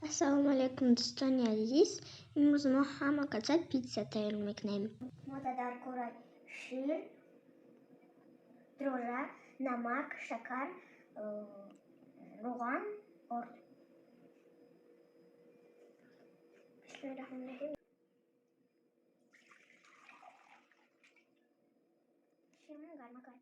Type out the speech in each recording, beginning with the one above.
السلام عليكم دوستان عزيز. المجموعة مقاطع بيتزا تاع المكنام متذكرة شير دروجة نمك شكر روغان أرز. بسم الله الرحمن الرحيم. شيرين garmakan.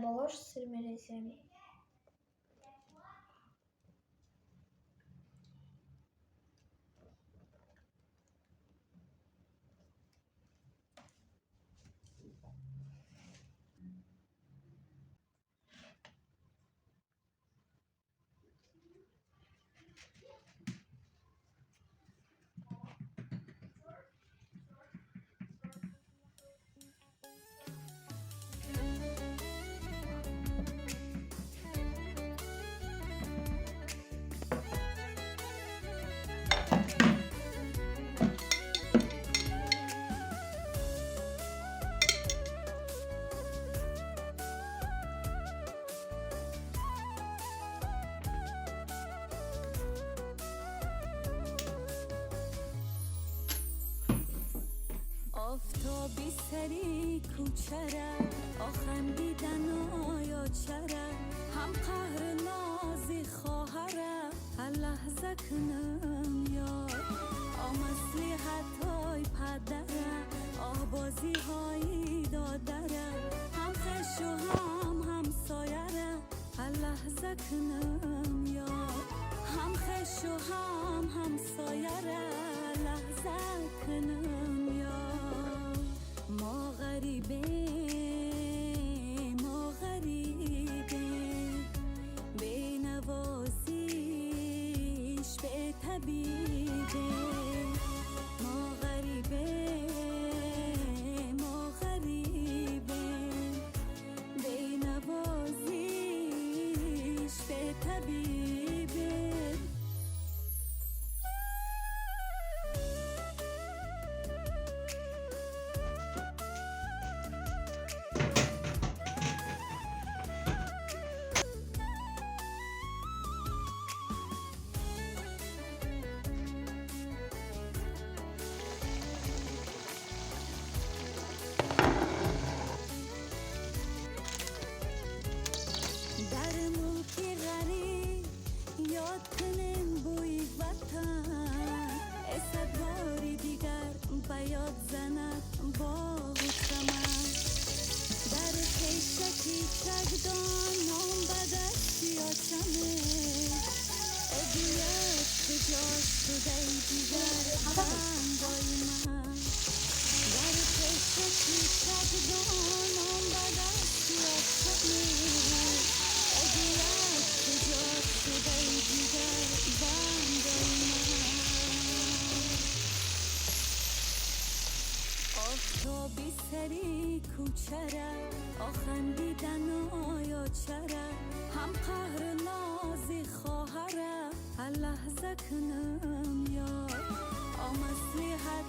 болош сирмерезем. آفتابی سری کوچره آخم دیدن آیا چره هم قهر نازی خواهره هر لحظه کنم یار آمسلی حتای پدره آه بازی هایی دادره هم خش و هم سایره هر لحظه کنم یار هم خش و هم سایره لحظه کنم یار ما غریبه به نوازیش به طبیبه ما غریبه به نوازیش به طبیبه یاد زند با چمن در پیشکی چگدان نام بدست یا چمه ادیت کجا شده دیگر بندای من در پیشکی چگدان نام بدست یا چمه ادیت کجا شده دیگر بندای من آفتابی سری کوچره آخن دیدن آیا چره هم قهر نازی خواهره هر لحظه کنم یار آمسلی حد